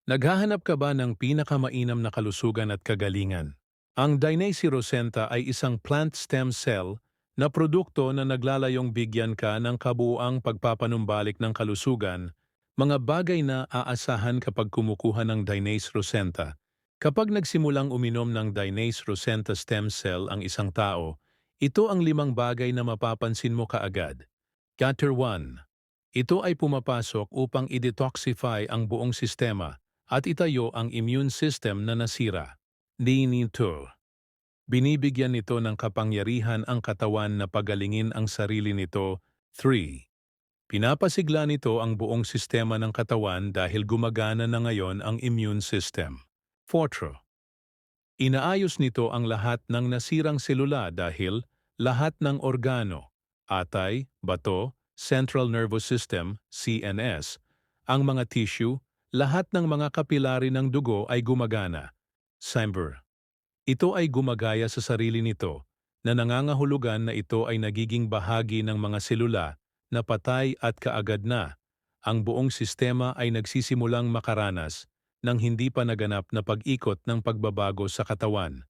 Naghahanap ka ba ng pinakamainam na kalusugan at kagalingan? Ang Dinacea rosenta ay isang plant stem cell na produkto na naglalayong bigyan ka ng kabuuang pagpapanumbalik ng kalusugan, mga bagay na aasahan kapag kumukuha ng Dinacea rosenta. Kapag nagsimulang uminom ng Dinacea rosenta stem cell ang isang tao, ito ang 5 bagay na mapapansin mo kaagad. Chapter 1. Ito ay pumapasok upang i-detoxify ang buong sistema at itayo ang immune system na nasira. Nito. Binibigyan nito ng kapangyarihan ang katawan na pagalingin ang sarili nito. 3. Pinapasigla nito ang buong sistema ng katawan dahil gumagana na ngayon ang immune system. 4. Inaayos nito ang lahat ng nasirang selula dahil lahat ng organo, atay, bato, central nervous system, CNS, ang mga tissue, lahat ng mga kapilari ng dugo ay gumagana. Cyber. Ito ay gumagaya sa sarili nito na nangangahulugan na ito ay nagiging bahagi ng mga selula na patay at kaagad na. Ang buong sistema ay nagsisimulang makaranas ng hindi pa naganap na pag-ikot ng pagbabago sa katawan.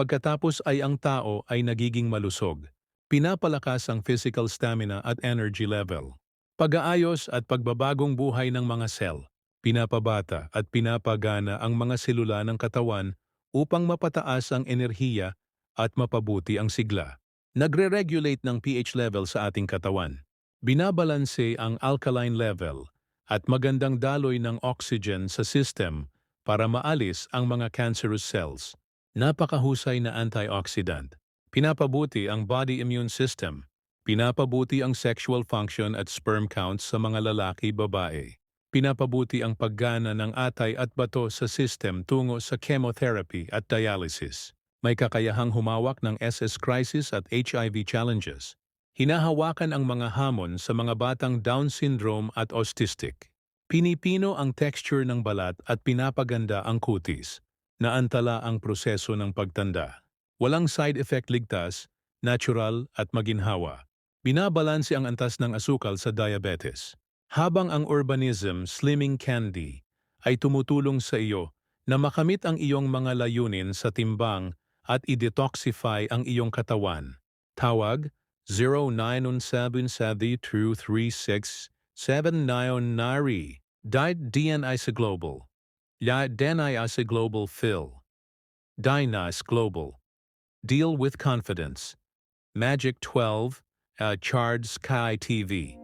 Pagkatapos ay ang tao ay nagiging malusog. Pinapalakas ang physical stamina at energy level. Pag-aayos at pagbabagong buhay ng mga cell. Pinapabata at pinapagana ang mga selula ng katawan upang mapataas ang enerhiya at mapabuti ang sigla. Nagre-regulate ng pH level sa ating katawan. Binabalanse ang alkaline level at magandang daloy ng oxygen sa system para maalis ang mga cancerous cells. Napakahusay na antioxidant. Pinapabuti ang body immune system. Pinapabuti ang sexual function at sperm counts sa mga lalaki-babae. Pinapabuti ang paggana ng atay at bato sa system tungo sa chemotherapy at dialysis. May kakayahang humawak ng SS crisis at HIV challenges. Hinahawakan ang mga hamon sa mga batang Down syndrome at autistic. Pinipino ang texture ng balat at pinapaganda ang kutis. Naantala ang proseso ng pagtanda. Walang side effect, ligtas, natural at maginhawa. Binabalanse ang antas ng asukal sa diabetes. Habang ang urbanism slimming candy ay tumutulong sa iyo na makamit ang iyong mga layunin sa timbang at i-detoxify ang iyong katawan. Tawag 0917-236-799 Nari. Diet DNI sa Global. La DNI sa Global Phil. Dynas Global. Deal with confidence. Magic 12, Chard Sky TV.